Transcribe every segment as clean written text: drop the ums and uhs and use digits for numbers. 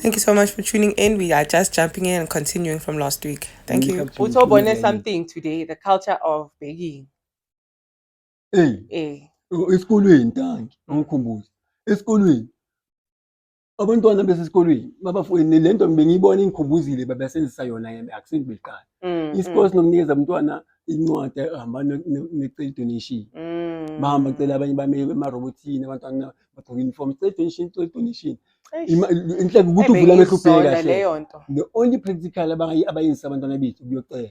Thank you so much for tuning in. We are just jumping in and continuing from last week. Thank you. Also, bonus something today, the culture of begging. Esikolweni Tanki, angikhumbuze. Esikolweni. Abantwana besesikolweni babafuni le nto bengiyibona ingikhumbuzile babesenzisa yona yena akusinto beqala. Isikole sinokunikeza umntwana incwadi ahamba necela donation. Bahamba cela abanye bame emarobothini abantwana bagqoka uniform cela donation. Inhleke ukuthi uvula amehlo ubheke kahle. The only practical abayenzisa abantwana bethu ukuyocela.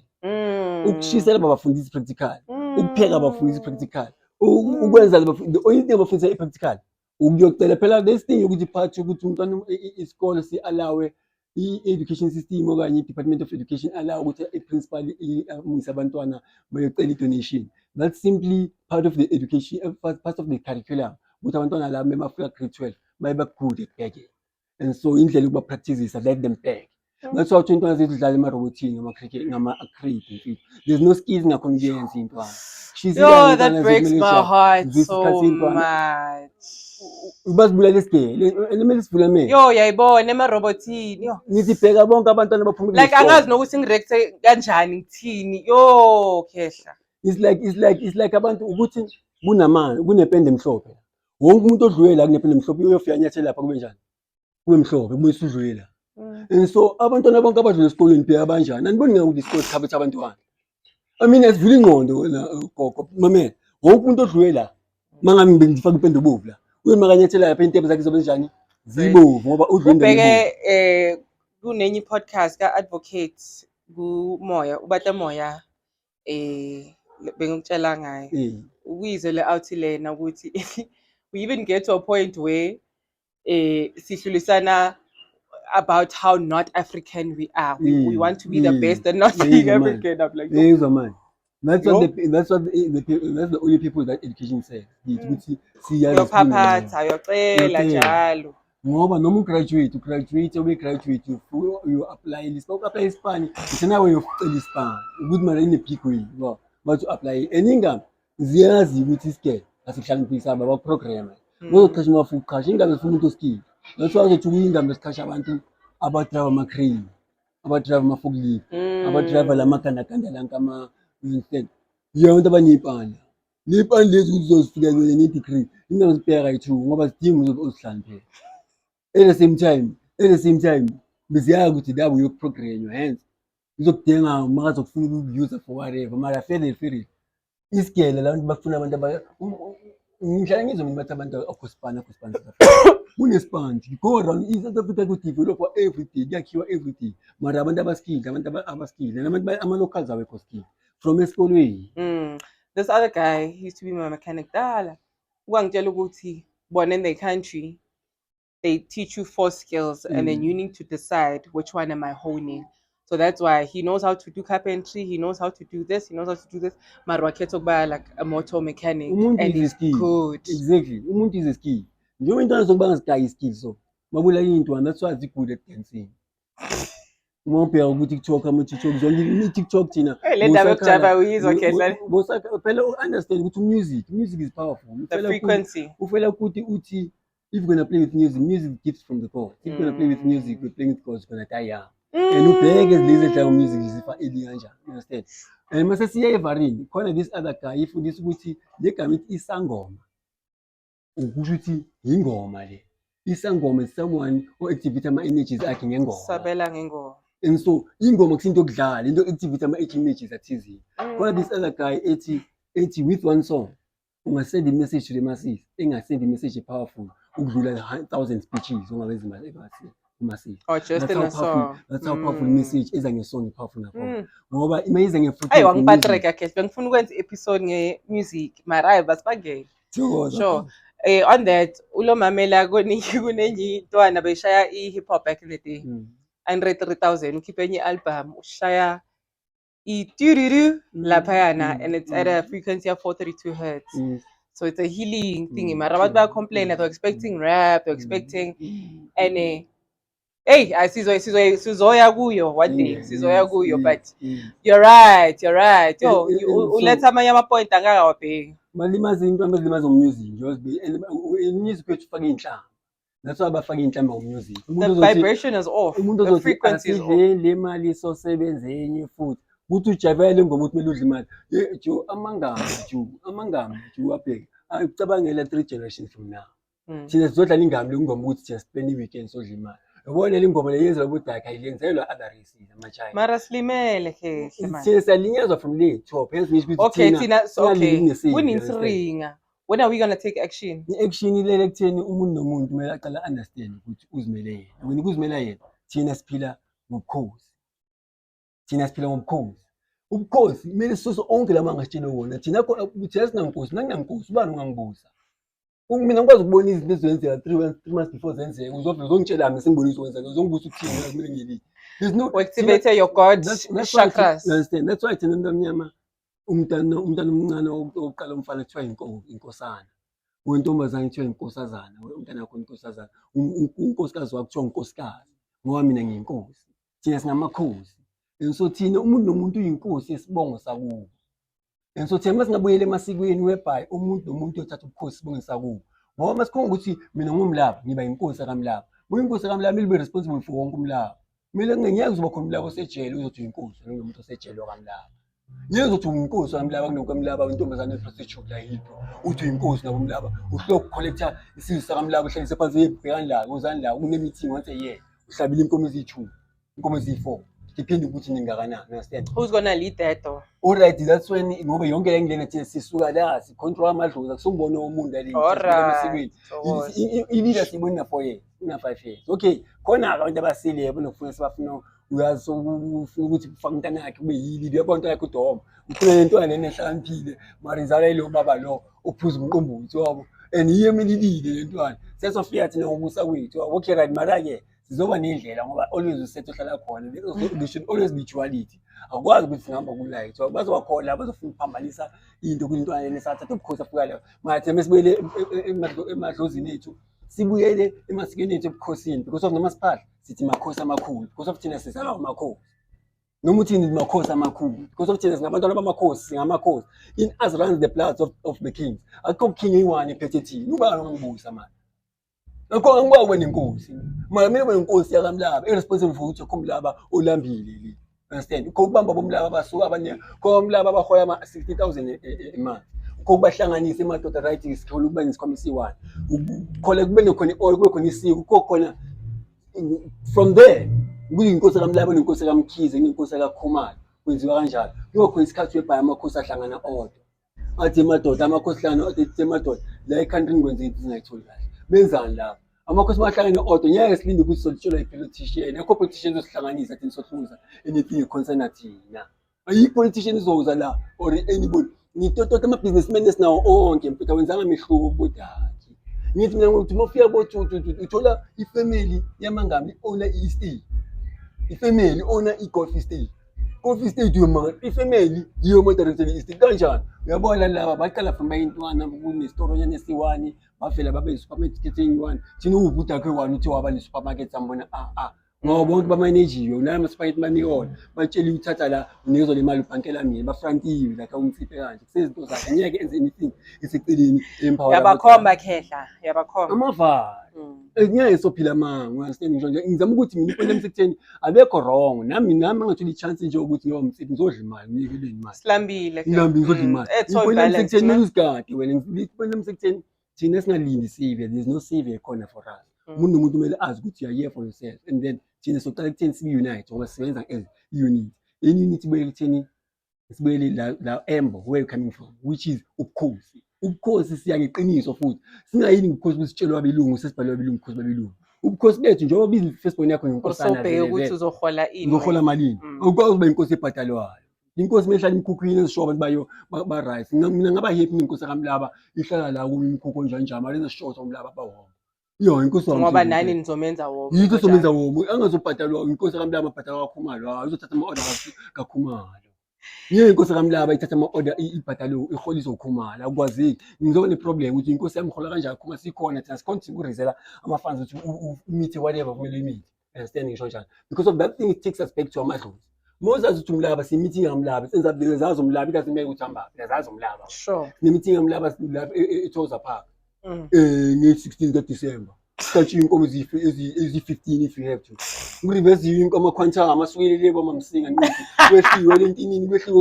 Ukushisela babafundisa practical. Ukupheka babafundisa practical. Ukwenza the only thing abafundisa practical. Ukuyocela phela this thing ukuthi part ukuthi umntwana isikole si-allow i-education system okanye i-Department of Education allow ukuthi i-principal imisa abantwana bayocela i-donation. That's simply part of the education, part of the curriculum. Ukuthi abantwana labo bemafika grade 12 babe good at begging. And so indlela ukuba practice let them beg. That's why abantwana zethu dlala emarobothini ngama-crate. There's no skills ngakhona kuyenza into. Yo, that breaks my heart so much. Ubasibulala isigele elemele sivula mina yo yayibona emarobotini yo ngithi bheka bonke abantwana abaphumile like angazi nokuthi ngireact kanjani ngithini yo khehla it's like abantu ukuthi kunamanje kunepende emhlophe wonke umuntu odlule la kunepende emhlophe uyofika nyathela lapha kube njani kube mhlophe kube isudlule la and so abantwana bonke abadlule esikoleni bheka kanjani aniboni ngakuthi isikole sikhabetha abantwana I mean asivula ingqondo wena gogo mamela wonke umuntu odlule la mangabe ngifaka ipende obovu la uyemakanyethela lapha intebe zakhe zobe njani zibovu ngoba ubheke kunenye podcast ka advocate kumoya ubata moya bengikutshela ngayo ukuyizwe le out lena ukuthi we even get to a point where sihlulisana about how not African we are we want to be the best and not being African up like that's the only people that education says. Your papa, ayocela njalo. Ngoba noma graduate you apply list. Apply Hispanic. It's another way of study Hispanic. Good man in the peak way. But to apply any income, ziyazi ukuthi iske asihlaniphisa baba program. Ngo cash mafu cash ingaba sifuna into skill. That's why ukuthi ingaba scash abantu abadrive ama crane, abadrive ama forklift, abadrive la makanda la nkama instead abantu abanipana nipana lezi uzozifika ne degree ingazibheka right ngoba sidinga uzihlaniphela at the same time biziyazi ukuthi dabo yo program your hands uzokudinga makazi okufuna uku-use for whatever mara fele isigele la bantu bafuna abantu ngihlala ngizwe bathi abantu akuspana kunespanji go around South Africa to develop everything kuyakhiwa everything mara abantu abaskilled nabantu ama-locals awekho skilled from esikolweni. This other guy he used to be my mechanic dala wangitshela ukuthi bona in the country they teach you 4 skills and then you need to decide which one am I honing. So that's why he knows how to do carpentry, he knows how to do this, Marwa keto ba like a motor mechanic and he's good. Exactly. Umuntu is a skill. Njengoba into azokubanga sky skill so. Mabula into and that's why he's good at dancing. Ngoba ukuthi TikTok ama-TikTok zonke i-TikTok thina le ndaba yokujava uyizwa khehla bosaka phela understand ukuthi music is powerful. The frequency. Ufela ukuthi uthi if you're gonna play with music gifts from the God. If you're gonna play with music, you're playing with God, you're gonna die young. And ubheke lezi type of music zifa elikanjani, understand? And mase siya evarini khona this other guy ifundisa ukuthi le gama ithi isangoma ukusho ukuthi ingoma le isangoma is someone who activate ama-energies akhe ngengoma sabela ngengoma and so ingoma kusinto okudlala into activate ama-energies athizini khona this other guy ethi with one song ungasend i-message to the masses engasend i-message powerful ukudlula 1,000 speeches ongabezi imali ebathi massive. Oh, just in a song. That's how powerful message is in a song powerful nakhona. Ngoba imagine ngefuthe. Ayi wangipatreka ke bengifuna ukwenza episode nge-music mara basibangele. Sure. On that ulomamela kunenye intwana beshaya i-hip hop back in the day. 103,000 ukhiphe enye album ushaya i-tururu laphayana and it's at a frequency of 432 hertz. So it's a healing thing. Mara abantu ba complain they're expecting rap, they're expecting and hey, sizoya kuyo one day, sizoya kuyo, but you're right. Yo, uletha amanye ama-point angakawabheki. Malimazi into amalimazi music, just be music wethu faka inhlamba. That's why abafaka inhlamba music. The vibration is off. The frequency is off. Le mali sosebenze enye futhi. Kuthi ujavele ngoma uthi meludla imali. Jo amangami abheke. Ayicabangela 3 generations from now. Thina sizodlala ingami le ngoma ukuthi just spend i-weekend sodla imali. Yabona le ngoma leyenzelwa ubudaka ayilenzelwa other races amachina. Mara slimele ke man. Thina siyalinyazwa from le top. Okay, Tina, okay. Kuninsiringa. When are we going to take action? I-action ilele ekutheni umuntu nomuntu kumele aqala understand ukuthi uzimele yena. When ukuzimela yena, thina siphila ngobukhosi. Ubukhosi kumele sisose onke lamanga sitshele wona. Thina sinankosi, nanginankosi, ubani ungangibuza. Mina ngikwazi ukubona izinto ezenzeka 3 months before zenzeka. Uzovela uzongitshela mina sengibonisa wenzeka. Uzongibuza ukuthini kumele ngiyini. There's no activate your God chakras. Understand? That's why thina into omnyama umntana omncane oqala umfana kuthiwa inkosana. Wentombazane kuthiwa inkosazana. Umntana wakho inkosazana. Unkosikazi wakho kuthiwa unkosikazi. Ngoba mina ngiyinkosi. Thina singamakhosi. So thina umuntu nomuntu uyinkosi yesibongo sakubo. So thina masingabuyela emasikweni whereby umuntu nomuntu uyothatha ubukhosi sibonge sakubo. Ngoba masikhonga ukuthi mina ngumlaba ngiba inkosi kaMlaba. Uyinkosi kaMlaba ile responsible for wonke umlaba. Mina ngeke uzoba khona umlaba osejele uzothi uyinkosi nomuntu osejele kaMlaba. Ngeke uzothi uyinkosi kaMlaba kunokaMlaba intombazane prostitute la yipho. Uthi uyinkosi naboMlaba. Uhloko collector isizwe sakaMlaba uhlalise phansi yebhekani la uzani la kune meeting once a year. Uhlabile inkomo eziyi2, inkomo eziyi4. Depending ukuthi ningakanani, understand? Who's going to lead that though? Alright, that's when ngoba yonke le ngene thina sisuka la si control amadlozi akusongibona umuntu ali emasibeni. I-leader sibona 4 years, ina 5 years. Okay, khona abantu abasile bonofuna sibafuna uyazi ufuna ukuthi ufake intana yakhe kube yili yabonto yakhe udoma. Ufuna lento yanene ehlaniphile, marizala ile ubaba lo ophuza umqombothi wabo. And yiye mililile lentwana. Sesofika thina ngokusa kwethu. Okay right, mara ke sizoba nendlela ngoba always usetho hlala khona. There should always be duality. Akwazi ukuthi singamba kulight. Bazoba khona abazofuna ukuphambanisa into kulintwana lesathatha ubukhosi afika la. Mathe mesibuyele emadlozini ethu. Sibuyele emasikweni ethu ebukhosini because of nomasiphala sithi makhosi amakhulu. Because of thina sisala amakhosi. Noma uthini makhosi amakhulu. Because of thina singabantwana bamakhosi, singamakhosi. In us runs the blood of the kings. Akho king eyiwani ephethe thina. Ubani ongibusa manje. Akho ngibawena inkosi. Mara mina wenkosi yakaMlaba irresponsible for ukuthi koMlaba olambile li. Understand? Ukubamba bomlaba basuka abanye koMlaba bahoya ama 60,000 a month. Ukubahlanganisa emadoda right isikole ukuba ngisikhombisa i1. Ukhola kube nekhona oil kube khona isiko kokhona from there. Kuyinkosi kaMlaba nenkosi kaMkhize nenkosi kaKhumalo. Kwenziwa kanjalo. Kube khona isikhathi webhaya amakhosi ahlangana odwa. Athi emadoda amakhosi hlangana athi emadoda la eCountry ngwenza into zingayitholi kahle. Benzani la? Amakhosi bahlangene odwa ngeke silinde ukuthi solitshelwa ipolitician. Akho politicians osihlanganisa thina sohluza anything concern thina. Ayi politician izoza la or anybody. Ngitototo ama businessmen esinawo onke mfika wenzanga mehluko bodaki. Ngithi mina ngokuthi mofika uthola ifamily yamangami owner estate. Ifamily owner igolf estate. Golf estate yoma ifamily yiyo moderate estate kanjani? Uyabona laba baqala from bayintwana kune store nyane si1 bafela babe supermarket enyi1 thina ubuda kwe 1 uthi waba ne supermarket sambona ngoba bonke bamanajiwe nami supermarket maniona batshela uthatha la unikezwe le mali ubhankela mina bafrantiwe la kawumfiphe kanje kusezinto zakhe ngeke enze anything isiceleni empower yabakhomba khehla yabakhomba amava ngeke sophila mangu understand nje ngizama ukuthi mina iphela emsekutheni abekho wrong nami ngathola ichance nje ukuthi ngiyoba umsipi ngizodla imali nginikele imali silambile ngizodla imali iphela emsekutheni uzigadi wena iphela emsekutheni thina singalindi sive there's no sive khona for us umuntu nomuntu kumele azi ukuthi you are here for yourself and then thina soqala ukutheni sibe unite ngoba sisebenza as unit in unity buyele kutheni sibuyele la embo where you coming from which is ubukhosi. Ubukhosi siyakeqiniso futhi singayini ubukhosi besitshelwa abelungu sesibhalwa abelungu ubukhosi babelungu. Ubukhosi bethu njengoba bizi firstborn yakho inkosana sobheka ukuthi uzohola ini uzohola malini ukwazi ukuba inkosi ebhatalwayo. Inkosi mehlala imkhukhwini ezishoba bayo ba right mina ngaba happy inkosi kaMlaba ihlala la kumkhukho njanja mali ezishotha uMlaba bawona. Yo inkosi wami ngoba nani nizomenza wona yikho somenza wona angazobhatalwa inkosi kaMlaba bhatalwa kaKhumalo uzothatha ama order kaKhumalo. Yeke inkosi kaMlaba ithatha ama order ibhatalo iholisa uKhumalo akwazi ngizoba ne problem ukuthi inkosi yami ihola kanjani Khuma sikhona thina sicontinue ukurizela ama funds ukuthi umeet whatever kumele umeet understand ngisho njalo because of that thing it takes us back to amadlozi. Moses uthi uMlaba si meeting kaMlaba senza bezazi uMlaba ikazimeke ukuthi hamba bezazi uMlaba sure ne meeting kaMlaba eThoza Park nge 16 kaDisemba Statue inkomo ezi-15 if you have to. Reverse inkomo quantum amasukile kwamamsinga nithi kwehliwe lentinini kwehliwe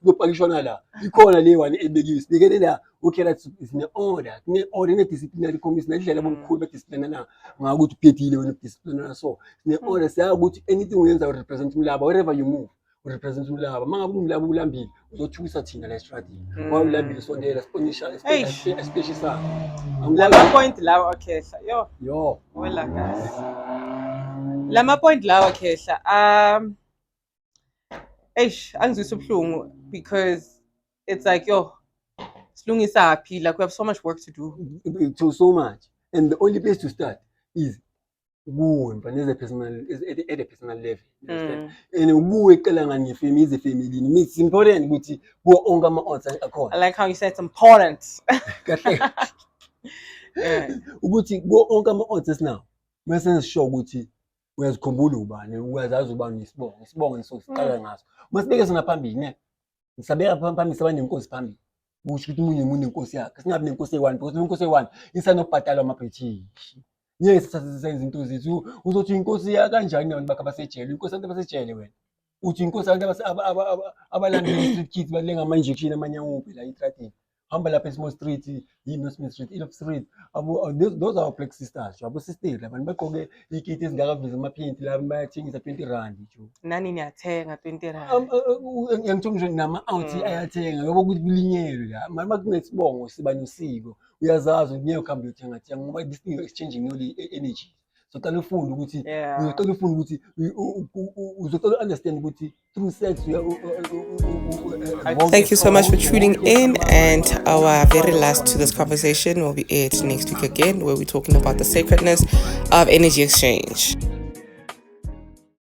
uzopakishona la. Ikhona le one ebekiwe. Sibekele la okay that is in order. Kune-order ne-disciplinary commission nendlela bomkhulu bedisciplinana ngakuthi uphethile wena udisciplinana so. Ne-order siya ukuthi anything uyenza represent Mlaba wherever you move. Represent Mlaba. Mangabe uMlaba ulambile uzothukisa thina la strategy. Wawulambile sondela sponisha especially sa. Lama point lawa khehla. Yo. Wela guys. Lama point lawa khehla. Angizwisa ubuhlungu because it's like silungisa phi like we have so much work to do. So much. And the only place to start is as a personal level. And is a family. It's important I like how you said it's important. Ukuthi go onke ama-odds now mase sure ukuthi uyazikhumbula ubani uyazazi ubani isibongo ngisosiqala ngaso masibeke sona phambili ne ngisabeka phambili sabanenkosi phambili kusho ukuthi umunye nenkosi yakhe singabi nenkosi eyi-1 because inkosi eyi-1 isanokubhatalwa ama-British ngeke sithathe izinto zethu uzothi inkosi ya kanjani nabantu bakhe abasejele inkosi abantu abasejele wena uthi inkosi abantu abalandela i-street kids balenga ama-injection amanyawuphi la itratini hamba lapha eSmall Street, Smith Street, Elop Street. Those are our black sisters. Abo sisters abantu bagqoke ikiti ezingakavezi amaphinti la bayathengisa 20 rand nje. Nani niyathenga 20 rand? Ngiyangithola nje nama-out ayathenga ngoba ukuthi kulinyelwe la. Manje kunesibongo siba nosiko. Uyazazi ukuthi ngeke uhambe uyothenga ngoba this thing exchanging energy. So can you find ukuthi uzothola understand ukuthi through sex Thank you so much for tuning in, and our very last to this conversation will be aired next week again, where we're talking about the sacredness of energy exchange.